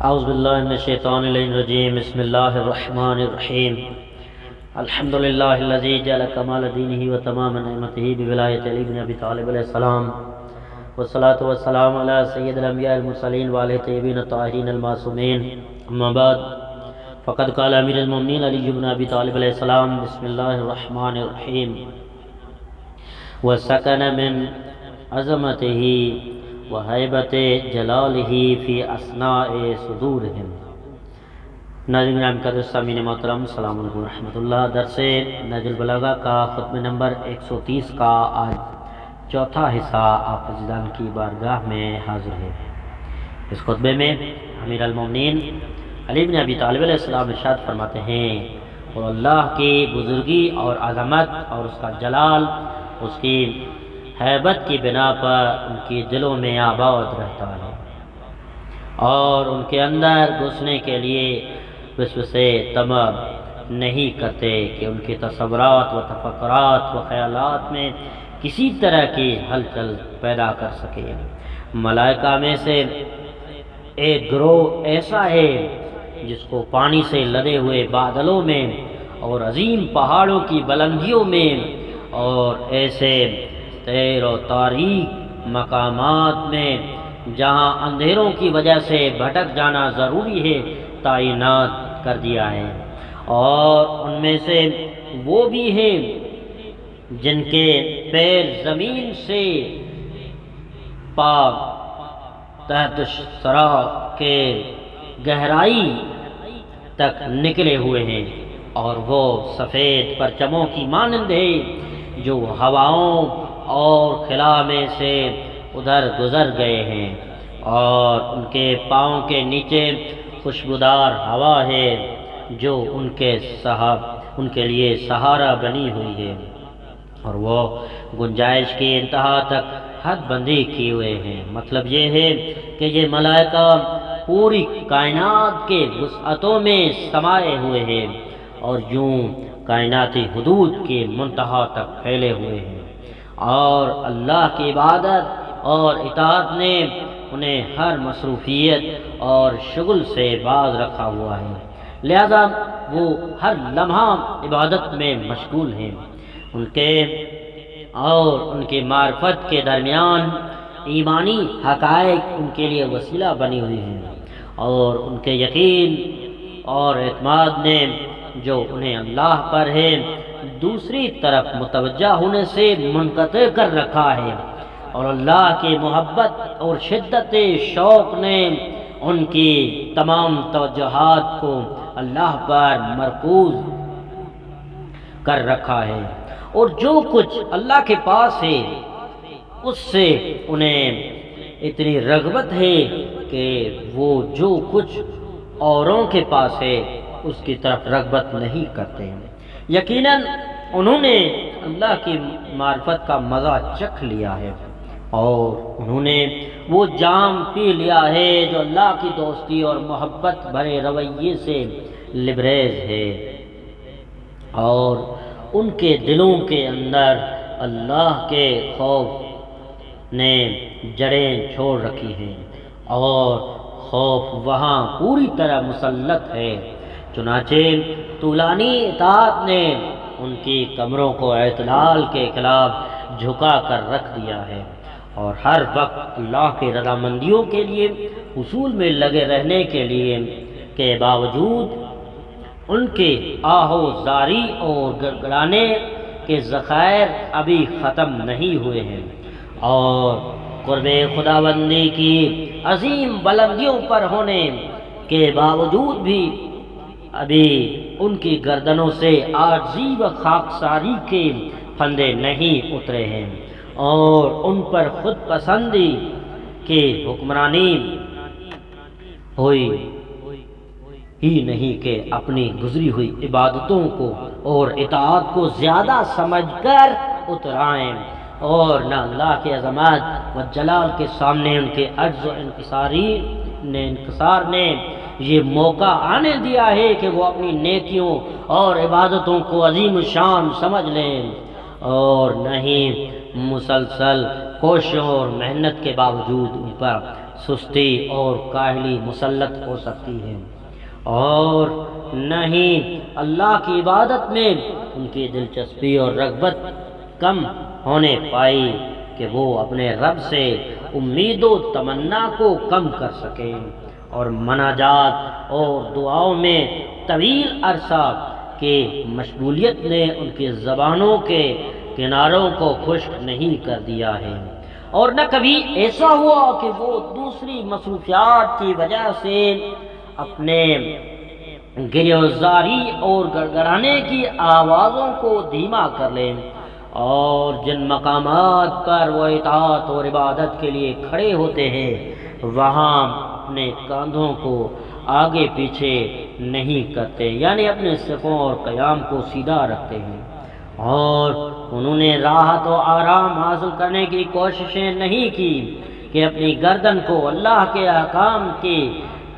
اعوذ باللہ من الشیطان الرجیم بسم اللہ الرحمن الرحیم الحمد للہ الذی جعل کمال دینہ و تمام نعمتہ بولایت علی بن ابی طالب علیہ السلام والصلاة والسلام علی سید الانبیاء المرسلین وآلہ طیبین الطاہرین المعصومین اما بعد فقد قال امیر المؤمنین علی بن ابی طالب علیہ السلام بسم اللہ الرحمن الرحیم وسکن من عظمتہ وحیبت جلالہ فی اثناء صدورہم۔ ناظرین گرامی قدر سامعین محترم، السلام علیکم ورحمۃ اللہ۔ درس نہج البلاغہ کا خطبہ نمبر 130 کا آج چوتھا حصہ آپ عزیزان کی بارگاہ میں حاضر ہے۔ اس خطبے میں امیر المومنین علی بن ابی طالب علیہ السلام ارشاد فرماتے ہیں اور اللہ کی بزرگی اور عظمت اور اس کا جلال، اس کی حیبت کی بنا پر ان کی دلوں میں آباد رہتا ہے اور ان کے اندر گھسنے کے لیے وسوسے طمع نہیں کرتے کہ ان کے تصورات و تفکرات و خیالات میں کسی طرح کی ہلچل پیدا کر سکے۔ ملائکہ میں سے ایک گروہ ایسا ہے جس کو پانی سے لدے ہوئے بادلوں میں اور عظیم پہاڑوں کی بلندیوں میں اور ایسے تیر و تاریک مقامات میں جہاں اندھیروں کی وجہ سے بھٹک جانا ضروری ہے تعینات کر دیا ہے، اور ان میں سے وہ بھی ہیں جن کے پیر زمین سے پاک تحت سرا کے گہرائی تک نکلے ہوئے ہیں، اور وہ سفید پرچموں کی مانند ہے جو ہواؤں اور خلا میں سے ادھر گزر گئے ہیں، اور ان کے پاؤں کے نیچے خوشبودار ہوا ہے جو ان کے لیے سہارا بنی ہوئی ہے، اور وہ گنجائش کی انتہا تک حد بندی کیے ہوئے ہیں۔ مطلب یہ ہے کہ یہ ملائکہ پوری کائنات کے وسعتوں میں سمائے ہوئے ہیں اور یوں کائناتی حدود کی منتہا تک پھیلے ہوئے ہیں، اور اللہ کی عبادت اور اطاعت نے انہیں ہر مصروفیت اور شغل سے باز رکھا ہوا ہے، لہذا وہ ہر لمحہ عبادت میں مشغول ہیں۔ ان کے اور ان کی معرفت کے درمیان ایمانی حقائق ان کے لیے وسیلہ بنی ہوئی ہیں، اور ان کے یقین اور اعتماد نے جو انہیں اللہ پر ہے دوسری طرف متوجہ ہونے سے منقطع کر رکھا ہے، اور اللہ کی محبت اور شدت شوق نے ان کی تمام توجہات کو اللہ پر مرکوز کر رکھا ہے، اور جو کچھ اللہ کے پاس ہے اس سے انہیں اتنی رغبت ہے کہ وہ جو کچھ اوروں کے پاس ہے اس کی طرف رغبت نہیں کرتے ہیں۔ یقیناً انہوں نے اللہ کی معرفت کا مزہ چکھ لیا ہے اور انہوں نے وہ جام پی لیا ہے جو اللہ کی دوستی اور محبت بھرے رویے سے لبریز ہے، اور ان کے دلوں کے اندر اللہ کے خوف نے جڑیں چھوڑ رکھی ہیں، اور خوف وہاں پوری طرح مسلط ہے۔ چنانچہ طولانی اطاعت نے ان کی کمروں کو اعتدال کے خلاف جھکا کر رکھ دیا ہے، اور ہر وقت اللہ کی رضامندیوں کے لیے حصول میں لگے رہنے کے باوجود ان کے آہو زاری اور گڑگڑانے کے ذخائر ابھی ختم نہیں ہوئے ہیں، اور قرب خداوندی کی عظیم بلندیوں پر ہونے کے باوجود بھی ابھی ان کی گردنوں سے عاجزی و خاکساری کے پھندے نہیں اترے ہیں، اور ان پر خود پسندی کی حکمرانی ہوئی ہی نہیں کہ اپنی گزری ہوئی عبادتوں کو اور اطاعت کو زیادہ سمجھ کر اترائیں، اور نہ اللہ کے عظمت و جلال کے سامنے ان کے عجز و انکسار نے یہ موقع آنے دیا ہے کہ وہ اپنی نیکیوں اور عبادتوں کو عظیم شان سمجھ لیں، اور نہ ہی مسلسل کوششوں اور محنت کے باوجود ان پر سستی اور کاہلی مسلط ہو سکتی ہے، اور نہ ہی اللہ کی عبادت میں ان کی دلچسپی اور رغبت کم ہونے پائی کہ وہ اپنے رب سے امید و تمنا کو کم کر سکیں، اور مناجات اور دعاؤں میں طویل عرصہ کی مشغولیت نے ان کی زبانوں کے کناروں کو خشک نہیں کر دیا ہے، اور نہ کبھی ایسا ہوا کہ وہ دوسری مصروفیات کی وجہ سے اپنے گریوزاری اور گڑگڑانے کی آوازوں کو دھیما کر لیں، اور جن مقامات پر وہ اطاعت اور عبادت کے لیے کھڑے ہوتے ہیں وہاں اپنے کاندھوں کو آگے پیچھے نہیں کرتے، یعنی اپنے صفوں اور قیام کو سیدھا رکھتے ہیں، اور انہوں نے راحت و آرام حاصل کرنے کی کوششیں نہیں کی کہ اپنی گردن کو اللہ کے احکام کی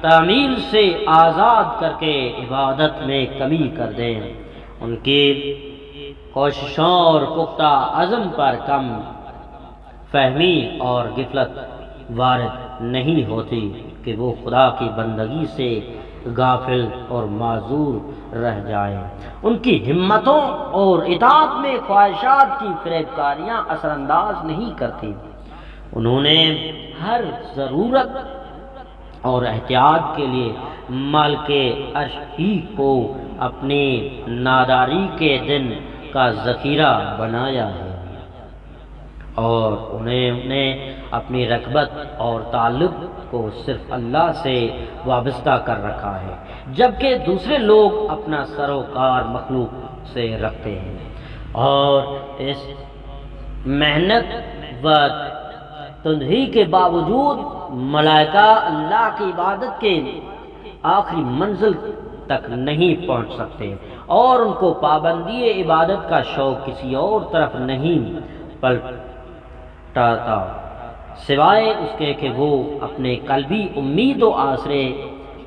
تعمیل سے آزاد کر کے عبادت میں کمی کر دیں۔ ان کی کوششوں اور پختہ عزم پر کم فہمی اور غفلت وارد نہیں ہوتی کہ وہ خدا کی بندگی سے غافل اور معذور رہ جائیں۔ ان کی ہمتوں اور اطاعت میں خواہشات کی فریب کاریاں اثر انداز نہیں کرتی۔ انہوں نے ہر ضرورت اور احتیاط کے لیے مالک عرش ہی کو اپنی ناداری کے دن کا ذخیرہ بنایا ہے، اور انہیں اپنی رغبت اور تعلق کو صرف اللہ سے وابستہ کر رکھا ہے، جبکہ دوسرے لوگ اپنا سروکار مخلوق سے رکھتے ہیں، اور اس محنت و تندہی کے باوجود ملائکہ اللہ کی عبادت کے آخری منزل تک نہیں پہنچ سکتے، اور ان کو پابندی عبادت کا شوق کسی اور طرف نہیں پلٹاتا سوائے اس کے کہ وہ اپنے قلبی امید و آسرے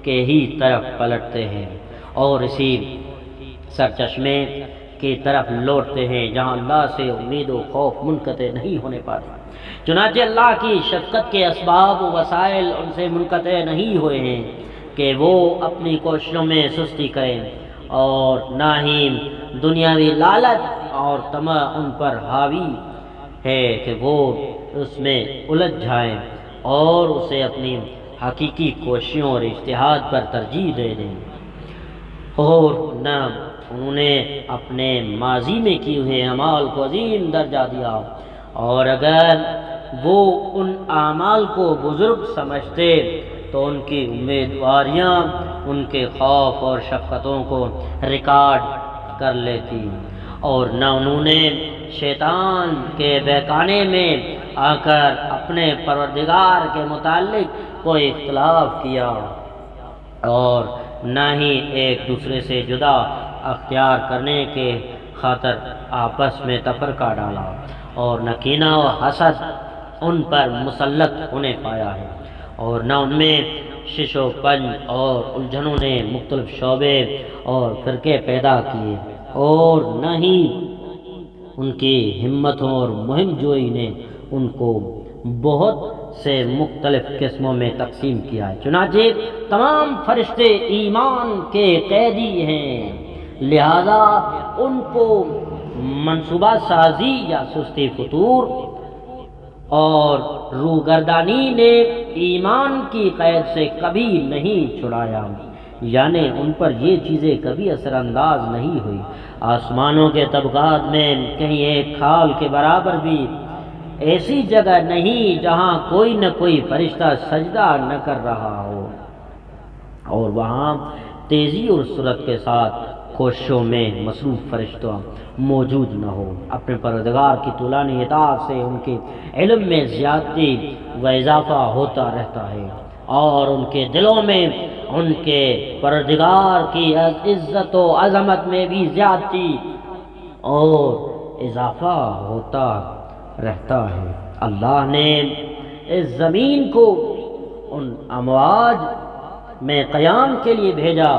کے ہی طرف پلٹتے ہیں، اور اسی سرچشمے کی طرف لوٹتے ہیں جہاں اللہ سے امید و خوف منقطع نہیں ہونے پاتے۔ چنانچہ اللہ کی شفقت کے اسباب و وسائل ان سے منقطع نہیں ہوئے ہیں کہ وہ اپنی کوششوں میں سستی کریں، اور نہ ہی دنیاوی لالچ اور طمع ان پر حاوی ہے کہ وہ اس میں الجھ جائیں اور اسے اپنی حقیقی کوششوں اور اجتہاد پر ترجیح دے دیں، اور نہ انہوں نے اپنے ماضی میں کیے ہوئے اعمال کو عظیم درجہ دیا، اور اگر وہ ان اعمال کو بزرگ سمجھتے تو ان کی امیدواریاں ان کے خوف اور شفقتوں کو ریکارڈ کر لیتی، اور نہ انہوں نے شیطان کے بہکانے میں آ کر اپنے پروردگار کے متعلق کوئی اختلاف کیا، اور نہ ہی ایک دوسرے سے جدا اختیار کرنے کے خاطر آپس میں تفرقہ ڈالا، اور نہ کینہ و حسد ان پر مسلط ہونے پایا ہے، اور نہ ان میں شش و پنج اور الجھنوں نے مختلف شعبے اور فرقے پیدا کیے، اور نہ ہی ان کی ہمتوں اور مہم جوئی نے ان کو بہت سے مختلف قسموں میں تقسیم کیا ہے۔ چنانچہ تمام فرشتے ایمان کے قیدی ہیں، لہذا ان کو منصوبہ سازی یا سستی فطور اور روگردانی نے ایمان کی قید سے کبھی نہیں چھڑایا، یعنی ان پر یہ چیزیں کبھی اثر انداز نہیں ہوئی۔ آسمانوں کے طبقات میں کہیں ایک کھال کے برابر بھی ایسی جگہ نہیں جہاں کوئی نہ کوئی فرشتہ سجدہ نہ کر رہا ہو، اور وہاں تیزی اور سرعت کے ساتھ کوششوں میں مصروف فرشتہ موجود نہ ہو۔ اپنے پروردگار کی طولانی اطاعت سے ان کے علم میں زیادتی و اضافہ ہوتا رہتا ہے، اور ان کے دلوں میں ان کے پروردگار کی عزت و عظمت میں بھی زیادتی اور اضافہ ہوتا رہتا ہے۔ اللہ نے اس زمین کو ان امواج میں قیام کے لیے بھیجا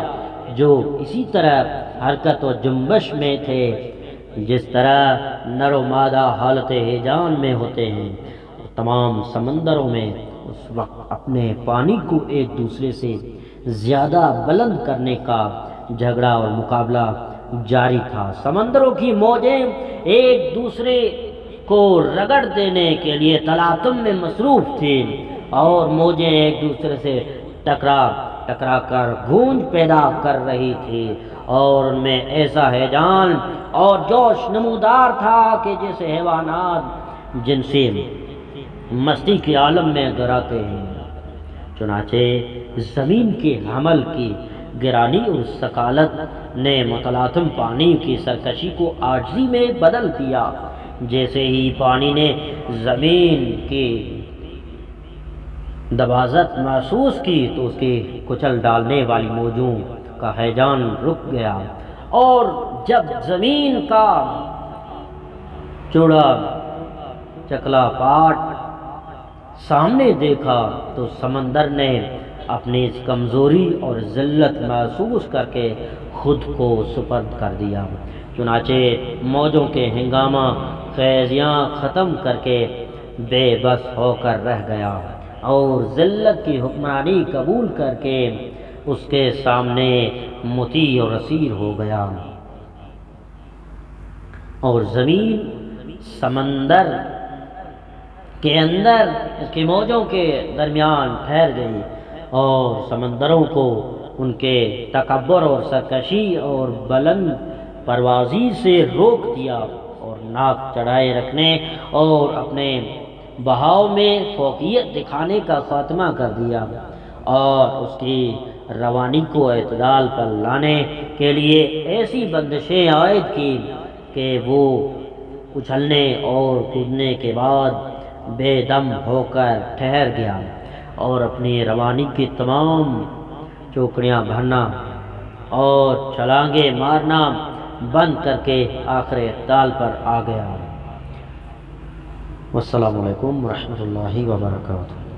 جو اسی طرح حرکت و جنبش میں تھے جس طرح نر و مادہ حالت ہیجان میں ہوتے ہیں۔ تمام سمندروں میں اس وقت اپنے پانی کو ایک دوسرے سے زیادہ بلند کرنے کا جھگڑا اور مقابلہ جاری تھا۔ سمندروں کی موجیں ایک دوسرے کو رگڑ دینے کے لیے تلاطم میں مصروف تھی اور موجیں ایک دوسرے سے ٹکرا کر گونج پیدا کر رہی تھی اور ان میں ایسا ہیجان اور جوش نمودار تھا کہ جیسے حیوانات جن سے مستی کے عالم میں گراتے ہیں۔ چنانچہ زمین کے حمل کی گرانی اور ثقالت نے متلاطم پانی کی سرکشی کو عاجزی میں بدل دیا۔ جیسے ہی پانی نے زمین کی دباغت محسوس کی تو اس کی کچل ڈالنے والی موجوں کا ہیجان رک گیا، اور جب زمین کا چوڑا چکلا پاٹ سامنے دیکھا تو سمندر نے اپنی اس کمزوری اور ذلت محسوس کر کے خود کو سپرد کر دیا۔ چنانچہ موجوں کے ہنگامہ خیزیاں ختم کر کے بے بس ہو کر رہ گیا اور ذلت کی حکمرانی قبول کر کے اس کے سامنے مطیع اور اسیر ہو گیا، اور زمین سمندر کے اندر اس کی موجوں کے درمیان ٹھہر گئی اور سمندروں کو ان کے تکبر اور سرکشی اور بلند پروازی سے روک دیا اور ناک چڑھائے رکھنے اور اپنے بہاؤ میں فوقیت دکھانے کا خاتمہ کر دیا، اور اس کی روانی کو اعتدال پر لانے کے لیے ایسی بندشیں عائد کی کہ وہ اچھلنے اور کودنے کے بعد بے دم ہو کر ٹھہر گیا اور اپنی روانی کی تمام چوکڑیاں بھرنا اور چھلانگیں مارنا بند کر کے آخر اعتدال پر آ گیا۔ والسلام علیکم ورحمۃ اللہ وبرکاتہ۔